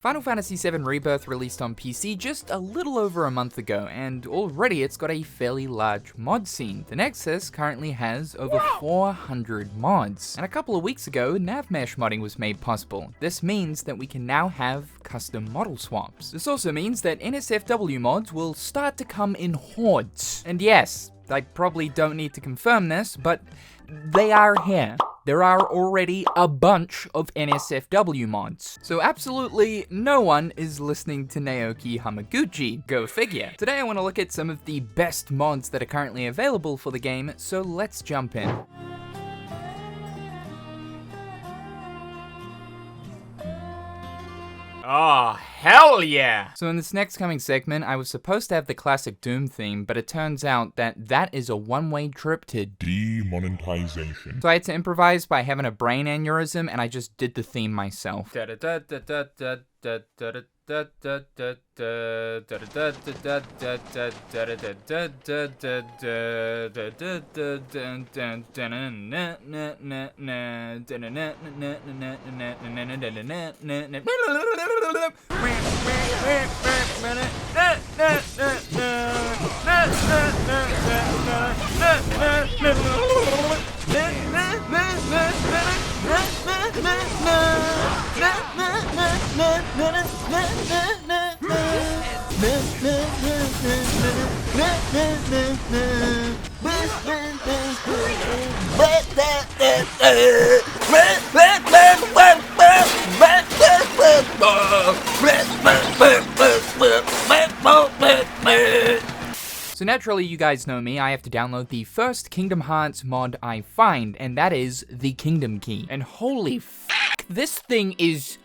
Final Fantasy VII Rebirth released on PC just a little over a month ago, and already it's got a fairly large mod scene. The Nexus currently has over 400 mods, and a couple of weeks ago, navmesh modding was made possible. This means that we can now have custom model swaps. This also means that NSFW mods will start to come in hordes. And yes, I probably don't need to confirm this, but they are here. There are already a bunch of NSFW mods. So absolutely no one is listening to Naoki Hamaguchi, go figure. Today I want to look at some of the best mods that are currently available for the game, so let's jump in. Oh, hell yeah! So in this next coming segment, I was supposed to have the classic Doom theme, but it turns out that that is a one-way trip to demonetization. So I had to improvise by having a brain aneurysm, and I just did the theme myself. So naturally, you guys know me, I have to download the first Kingdom Hearts mod I find, and that is the Kingdom Key. And holy f***, this thing is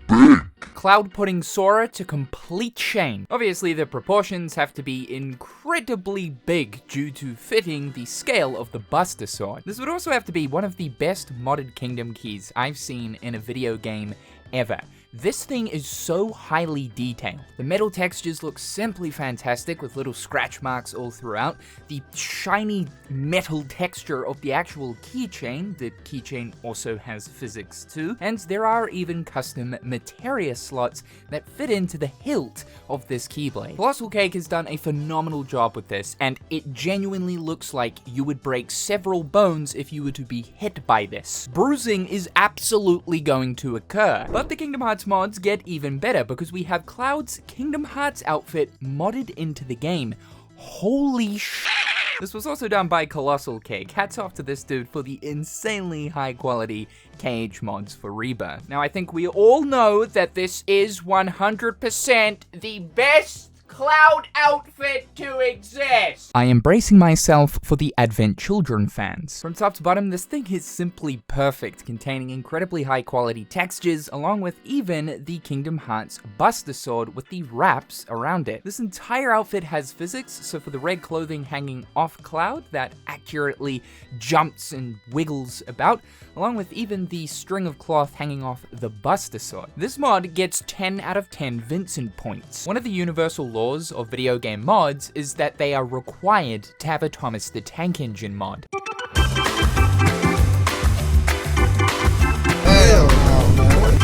big! Cloud putting Sora to complete shame. Obviously, the proportions have to be incredibly big due to fitting the scale of the Buster Sword. This would also have to be one of the best modded Kingdom Keys I've seen in a video game ever. This thing is so highly detailed. The metal textures look simply fantastic with little scratch marks all throughout. The shiny metal texture of the actual keychain, the keychain also has physics too, and there are even custom materia slots that fit into the hilt of this keyblade. ColossalCake has done a phenomenal job with this, and it genuinely looks like you would break several bones if you were to be hit by this. Bruising is absolutely going to occur, but the Kingdom Hearts mods get even better because we have Cloud's Kingdom Hearts outfit modded into the game. Holy sh**. This was also done by ColossalCake. Hats off to this dude for the insanely high quality KH mods for Rebirth. Now I think we all know that this is 100% the best Cloud outfit to exist. I am bracing myself for the Advent Children fans. From top to bottom, this thing is simply perfect, containing incredibly high quality textures, along with even the Kingdom Hearts Buster Sword with the wraps around it. This entire outfit has physics, so for the red clothing hanging off Cloud that accurately jumps and wiggles about, along with even the string of cloth hanging off the Buster Sword. This mod gets 10 out of 10 Vincent points. One of the universal laws of video game mods is that they are required to have a Thomas the Tank Engine mod. Hell no, man.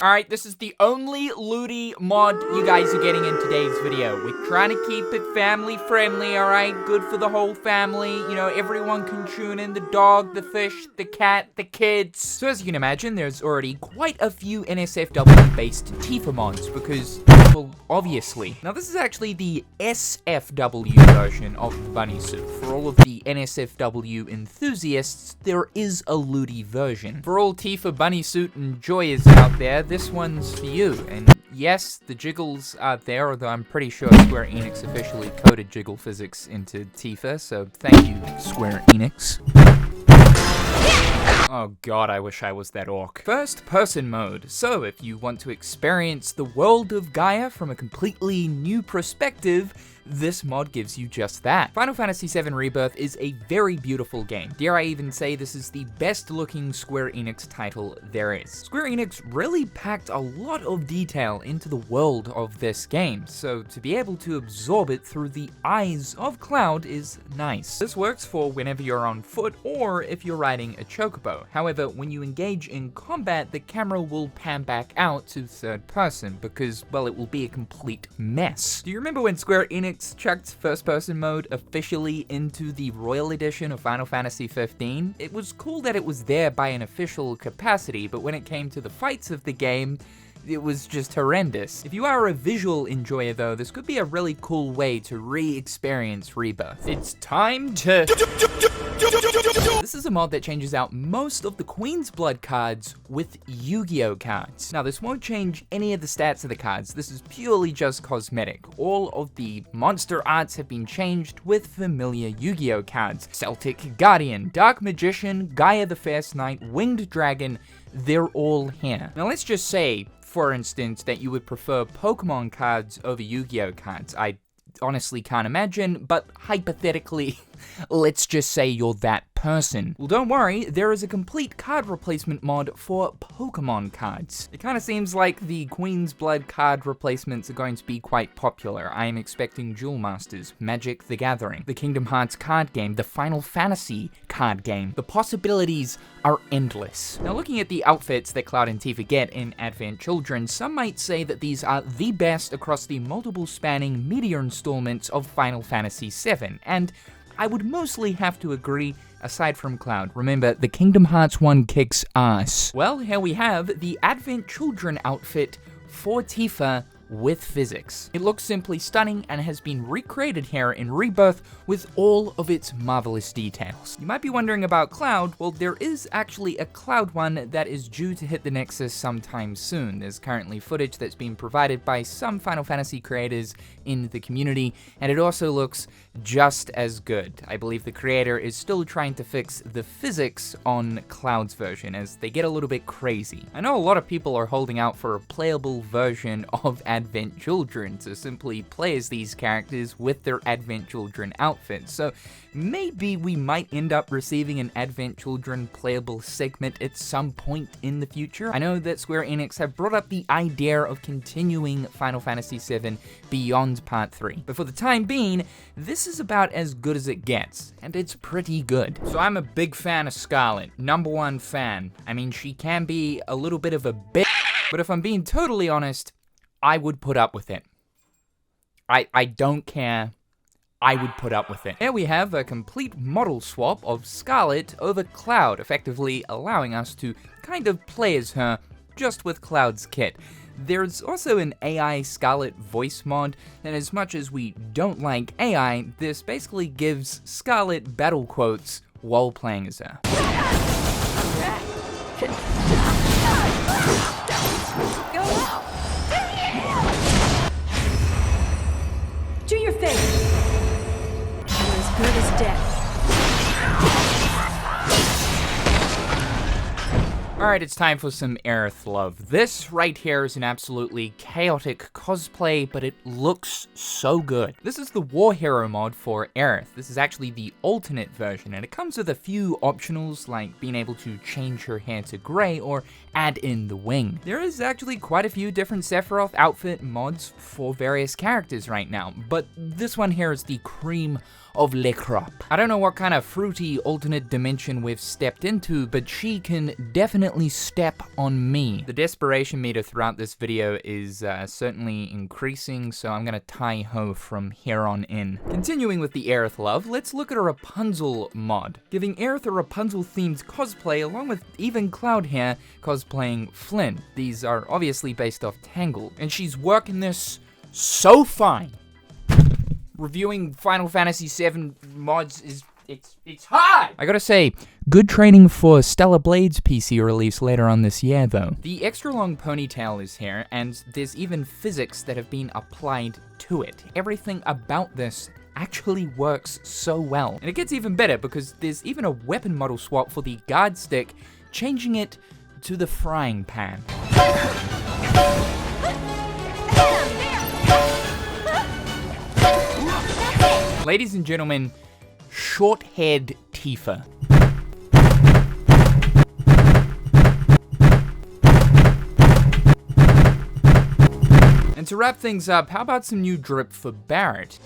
Alright, this is the only looty mod you guys are getting in today's video. We're trying to keep it family friendly, alright? Good for the whole family. You know, everyone can tune in. The dog, the fish, the cat, the kids. So as you can imagine, there's already quite a few NSFW-based Tifa mods because, well, obviously. Now this is actually the SFW version of the bunny suit. For all of the NSFW enthusiasts, there is a looty version. For all Tifa bunny suit enjoyers out there, this one's for you, and yes, the jiggles are there, although I'm pretty sure Square Enix officially coded jiggle physics into Tifa, so thank you, Square Enix. Oh god, I wish I was that orc. First person mode. So if you want to experience the world of Gaia from a completely new perspective, this mod gives you just that. Final Fantasy VII Rebirth is a very beautiful game. Dare I even say this is the best looking Square Enix title there is. Square Enix really packed a lot of detail into the world of this game, so to be able to absorb it through the eyes of Cloud is nice. This works for whenever you're on foot or if you're riding a chocobo. However, when you engage in combat, the camera will pan back out to third person because, well, it will be a complete mess. Do you remember when Square Enix chucked first-person mode officially into the Royal Edition of Final Fantasy XV? It was cool that it was there by an official capacity, but when it came to the fights of the game, it was just horrendous. If you are a visual enjoyer though, this could be a really cool way to re-experience Rebirth. It's time to... This is a mod that changes out most of the Queen's Blood cards with Yu-Gi-Oh cards. Now this won't change any of the stats of the cards, this is purely just cosmetic. All of the monster arts have been changed with familiar Yu-Gi-Oh cards. Celtic Guardian, Dark Magician, Gaia the Fierce Knight, Winged Dragon, they're all here. Now let's just say, for instance, that you would prefer Pokemon cards over Yu-Gi-Oh cards. I honestly can't imagine, but hypothetically, let's just say you're that person. Well, don't worry, there is a complete card replacement mod for Pokemon cards. It kind of seems like the Queen's Blood card replacements are going to be quite popular. I am expecting Duel Masters, Magic the Gathering, the Kingdom Hearts card game, the Final Fantasy card game. The possibilities are endless. Now, looking at the outfits that Cloud and Tifa get in Advent Children, some might say that these are the best across the multiple spanning media installments of Final Fantasy VII, and I would mostly have to agree, aside from Cloud. Remember, the Kingdom Hearts one kicks ass. Well, here we have the Advent Children outfit for Tifa with physics. It looks simply stunning and has been recreated here in Rebirth with all of its marvelous details. You might be wondering about Cloud. Well, there is actually a Cloud one that is due to hit the Nexus sometime soon. There's currently footage that's been provided by some Final Fantasy creators in the community, and it also looks just as good. I believe the creator is still trying to fix the physics on Cloud's version as they get a little bit crazy. I know a lot of people are holding out for a playable version of Advent Children to simply play as these characters with their Advent Children outfits, so maybe we might end up receiving an Advent Children playable segment at some point in the future. I know that Square Enix have brought up the idea of continuing Final Fantasy VII beyond Part 3, but for the time being, this is about as good as it gets, and it's pretty good. So I'm a big fan of Scarlet, #1 fan. I mean, she can be a little bit of a bitch, but if I'm being totally honest, I would put up with it. I don't care. I would put up with it. Here we have a complete model swap of Scarlet over Cloud, effectively allowing us to kind of play as her just with Cloud's kit. There's also an AI Scarlet voice mod, and as much as we don't like AI, this basically gives Scarlet battle quotes while playing as her. Do your thing. You're as good as death. Alright, it's time for some Aerith love. This right here is an absolutely chaotic cosplay, but it looks so good. This is the War Hero mod for Aerith. This is actually the alternate version, and it comes with a few optionals, like being able to change her hair to grey or add in the wing. There is actually quite a few different Sephiroth outfit mods for various characters right now, but this one here is the cream of le crop. I don't know what kind of fruity alternate dimension we've stepped into, but she can definitely step on me. The desperation meter throughout this video is certainly increasing, so I'm gonna tie-ho from here on in. Continuing with the Aerith love, let's look at a Rapunzel mod, giving Aerith a Rapunzel-themed cosplay along with even Cloud here cosplaying Flynn. These are obviously based off Tangled, and she's working this so fine. Reviewing Final Fantasy VII mods is, it's hard! I gotta say, good training for Stellar Blade's PC release later on this year though. The extra long ponytail is here, and there's even physics that have been applied to it. Everything about this actually works so well. And it gets even better because there's even a weapon model swap for the guard stick changing it to the frying pan. Ladies and gentlemen, short-haired Tifa. And to wrap things up, how about some new drip for Barret?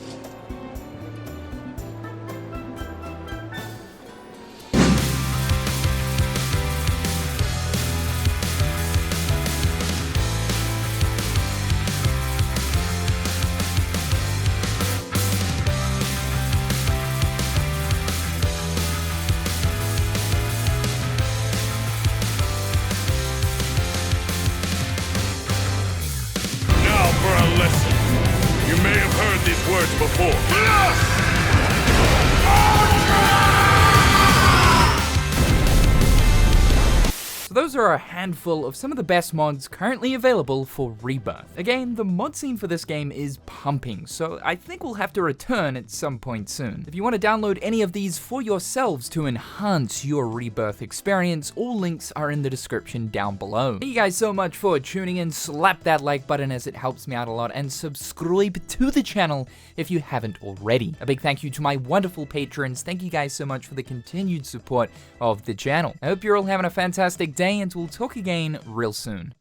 Words before. So those are a handful of some of the best mods currently available for Rebirth. Again, the mod scene for this game is pumping, so I think we'll have to return at some point soon. If you want to download any of these for yourselves to enhance your Rebirth experience, all links are in the description down below. Thank you guys so much for tuning in. Slap that like button as it helps me out a lot, and subscribe to the channel if you haven't already. A big thank you to my wonderful patrons. Thank you guys so much for the continued support of the channel. I hope you're all having a fantastic day, and we'll talk again real soon.